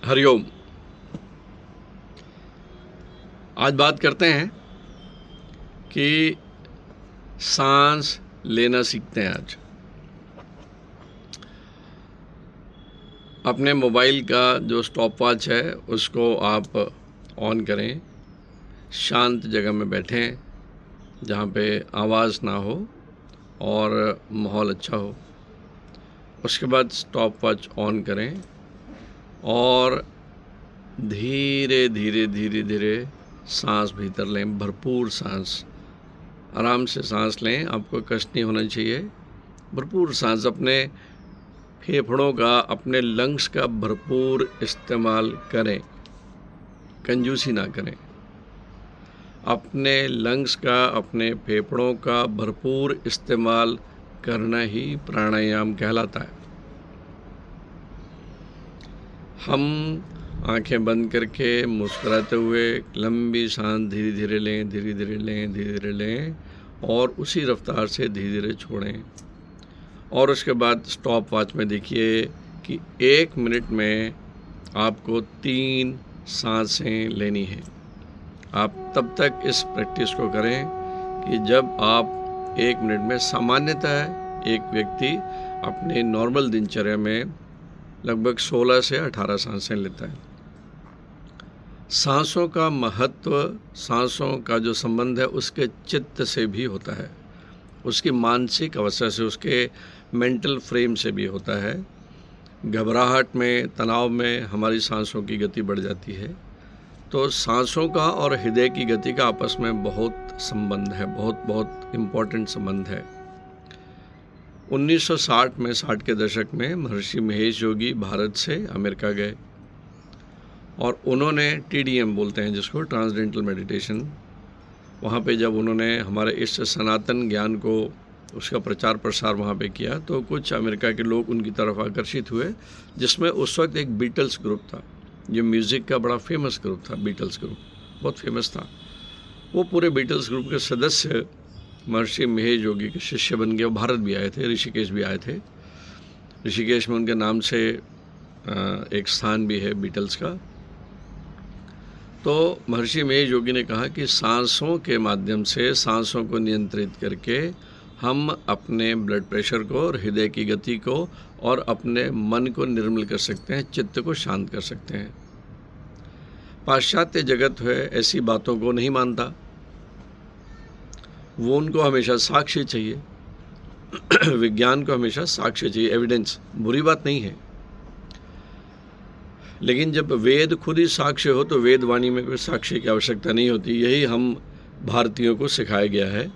हरिओम। आज बात करते हैं कि सांस लेना सीखते हैं। आज अपने मोबाइल का जो स्टॉप वॉच है उसको आप ऑन करें, शांत जगह में बैठें जहाँ पे आवाज़ ना हो और माहौल अच्छा हो। उसके बाद स्टॉप वॉच ऑन करें और धीरे धीरे धीरे धीरे सांस भीतर लें, भरपूर सांस, आराम से सांस लें, आपको कष्ट नहीं होना चाहिए। भरपूर सांस, अपने फेफड़ों का, अपने लंग्स का भरपूर इस्तेमाल करें, कंजूसी ना करें। अपने लंग्स का, अपने फेफड़ों का भरपूर इस्तेमाल करना ही प्राणायाम कहलाता है। हम आंखें बंद करके मुस्कुराते हुए लंबी सांस धीरे धीरे लें, धीरे धीरे लें, धीरे धीरे लें और उसी रफ्तार से धीरे धीरे छोड़ें। और उसके बाद स्टॉप वॉच में देखिए कि 1 मिनट में आपको 3 सांसें लेनी है। आप तब तक इस प्रैक्टिस को करें कि जब आप 1 मिनट में, सामान्यतः एक व्यक्ति अपने नॉर्मल दिनचर्या में लगभग 16 से 18 सांसें लेता है। सांसों का महत्व, सांसों का जो संबंध है उसके चित्त से भी होता है, उसकी मानसिक अवस्था से, उसके मेंटल फ्रेम से भी होता है। घबराहट में, तनाव में हमारी सांसों की गति बढ़ जाती है। तो सांसों का और हृदय की गति का आपस में बहुत संबंध है, बहुत बहुत इम्पोर्टेंट संबंध है। 1960 में, 60 के दशक में महर्षि महेश योगी भारत से अमेरिका गए और उन्होंने TDM बोलते हैं जिसको, ट्रांसडेंटल मेडिटेशन, वहाँ पे जब उन्होंने हमारे इस सनातन ज्ञान को, उसका प्रचार प्रसार वहाँ पे किया तो कुछ अमेरिका के लोग उनकी तरफ आकर्षित हुए, जिसमें उस वक्त एक बीटल्स ग्रुप था, जो म्यूज़िक का बड़ा फेमस ग्रुप था। बीटल्स ग्रुप बहुत फेमस था। वो पूरे बीटल्स ग्रुप के सदस्य महर्षि महेश योगी के शिष्य बन गए। वो भारत भी आए थे, ऋषिकेश भी आए थे। ऋषिकेश में उनके नाम से एक स्थान भी है बीटल्स का। तो महर्षि महेश योगी ने कहा कि सांसों के माध्यम से, सांसों को नियंत्रित करके हम अपने ब्लड प्रेशर को और हृदय की गति को और अपने मन को निर्मल कर सकते हैं, चित्त को शांत कर सकते हैं। पाश्चात्य जगत है ऐसी बातों को नहीं मानता, वो उनको हमेशा साक्ष्य चाहिए। विज्ञान को हमेशा साक्ष्य चाहिए, एविडेंस। बुरी बात नहीं है, लेकिन जब वेद खुद ही साक्ष्य हो तो वेद वाणी में कोई साक्ष्य की आवश्यकता नहीं होती। यही हम भारतीयों को सिखाया गया है।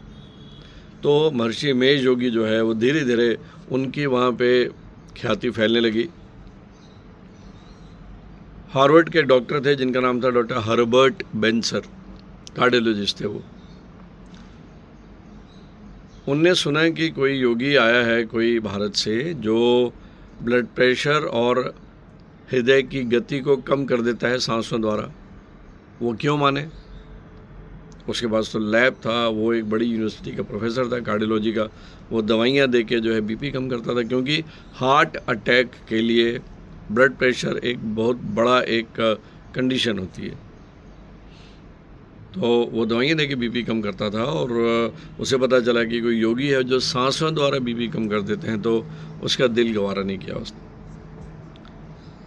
तो महर्षि महेश योगी जो है वो धीरे धीरे उनकी वहाँ पे ख्याति फैलने लगी। हार्वर्ड के डॉक्टर थे जिनका नाम था डॉक्टर हर्बर्ट बेंसर, कार्डियोलॉजिस्ट थे वो। उनने सुना कि कोई योगी आया है, कोई भारत से, जो ब्लड प्रेशर और हृदय की गति को कम कर देता है सांसों द्वारा। वो क्यों माने? उसके पास तो लैब था, वो एक बड़ी यूनिवर्सिटी का प्रोफेसर था कार्डियोलॉजी का। वो दवाइयाँ दे के जो है BP कम करता था, क्योंकि हार्ट अटैक के लिए ब्लड प्रेशर एक बहुत बड़ा एक कंडीशन होती है। तो वो दवाइयाँ दे के BP कम करता था और उसे पता चला कि कोई योगी है जो सांसों द्वारा BP कम कर देते हैं, तो उसका दिल गवारा नहीं किया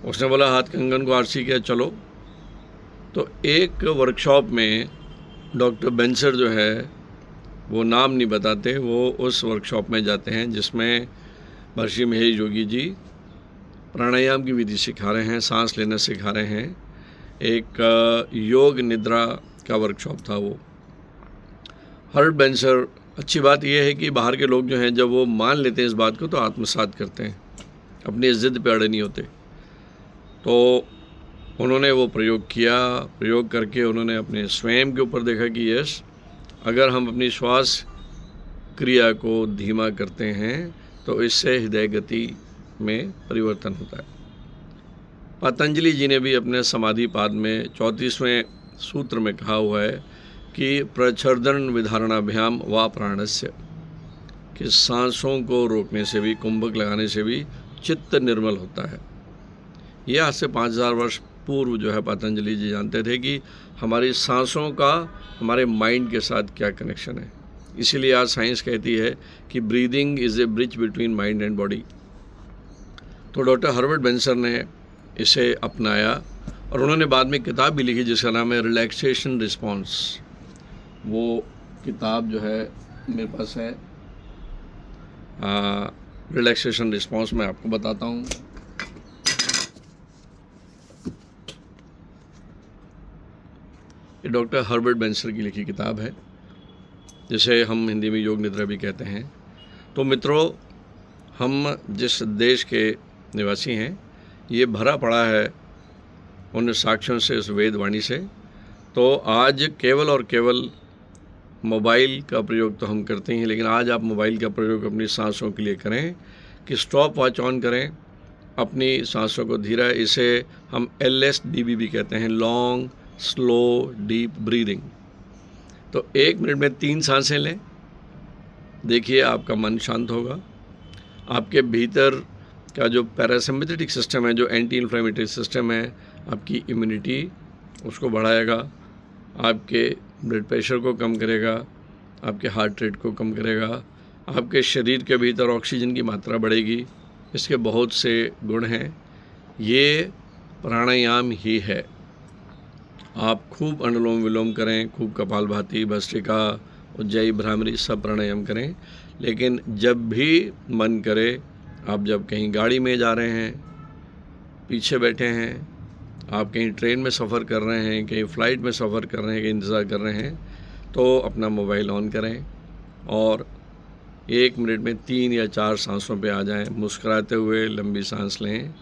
उसने बोला हाथ कंगन को आरसी किया, चलो। तो एक वर्कशॉप में डॉक्टर बेंसर जो है, वो नाम नहीं बताते, वो उस वर्कशॉप में जाते हैं जिसमें महर्षि महेश योगी जी प्राणायाम की विधि सिखा रहे हैं, सांस लेना सिखा रहे हैं। एक योग निद्रा का वर्कशॉप था वो। हर्बर्ट बेंसर, अच्छी बात यह है कि बाहर के लोग जो हैं जब वो मान लेते हैं इस बात को तो आत्मसात करते हैं, अपनी जिद पे अड़े नहीं होते। तो उन्होंने वो प्रयोग किया, प्रयोग करके उन्होंने अपने स्वयं के ऊपर देखा कि यस, अगर हम अपनी श्वास क्रिया को धीमा करते हैं तो इससे हृदय गति में परिवर्तन होता है। पतंजलि जी ने भी अपने समाधि पाद में 34वें सूत्र में कहा हुआ है कि प्रच्छर्दन विधारणाभ्याम व प्राणस्य, कि सांसों को रोकने से भी, कुंभक लगाने से भी चित्त निर्मल होता है। ये आज से 5000 वर्ष पूर्व जो है पतंजलि जी जानते थे कि हमारी सांसों का हमारे माइंड के साथ क्या कनेक्शन है। इसीलिए आज साइंस कहती है कि breathing is a bridge between mind and body. तो डॉक्टर हर्बर्ट बेंसर ने इसे अपनाया और उन्होंने बाद में किताब भी लिखी जिसका नाम है रिलैक्सेशन रिस्पॉन्स। वो किताब जो है मेरे पास है, रिलैक्सेशन रिस्पॉन्स, मैं आपको बताता हूँ। ये डॉक्टर हर्बर्ट बेंसर की लिखी किताब है जिसे हम हिंदी में योग निद्रा भी कहते हैं। तो मित्रों, हम जिस देश के निवासी हैं, ये भरा पड़ा है उन साक्ष्यों से, उस वेदवाणी से। तो आज केवल और केवल मोबाइल का प्रयोग तो हम करते हैं, लेकिन आज आप मोबाइल का प्रयोग अपनी सांसों के लिए करें कि स्टॉप वॉच ऑन करें, अपनी सांसों को धीरा, इसे हम LSDB भी कहते हैं, लॉन्ग स्लो डीप ब्रीदिंग। तो 1 मिनट में 3 सांसें लें, देखिए आपका मन शांत होगा। आपके भीतर का जो पैरासिम्पैथेटिक सिस्टम है, जो एंटी इन्फ्लेमेटरी सिस्टम है, आपकी इम्यूनिटी उसको बढ़ाएगा, आपके ब्लड प्रेशर को कम करेगा, आपके हार्ट रेट को कम करेगा, आपके शरीर के भीतर ऑक्सीजन की मात्रा बढ़ेगी। इसके बहुत से गुण हैं। ये प्राणायाम ही है। आप खूब अनुलोम विलोम करें, खूब कपालभाति, भस्त्रिका, उज्जयी, भ्रामरी, सब प्राणायाम करें। लेकिन जब भी मन करे, आप जब कहीं गाड़ी में जा रहे हैं, पीछे बैठे हैं, आप कहीं ट्रेन में सफ़र कर रहे हैं, कहीं फ़्लाइट में सफ़र कर रहे हैं, कहीं इंतज़ार कर रहे हैं, तो अपना मोबाइल ऑन करें और 1 मिनट में 3 या 4 सांसों पे आ जाएं। मुस्कुराते हुए लंबी सांस लें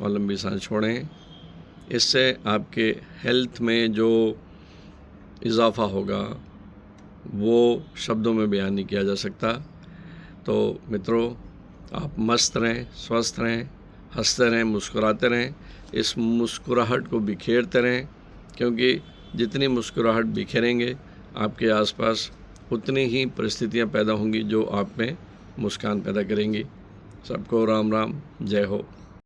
और लंबी सांस छोड़ें। इससे आपके हेल्थ में जो इजाफ़ा होगा वो शब्दों में बयान नहीं किया जा सकता। तो मित्रों, आप मस्त रहें, स्वस्थ रहें, हंसते रहें, मुस्कुराते रहें। इस मुस्कुराहट को बिखेरते रहें, क्योंकि जितनी मुस्कुराहट बिखेरेंगे आपके आसपास उतनी ही परिस्थितियां पैदा होंगी जो आप में मुस्कान पैदा करेंगी। सबको राम राम, जय हो।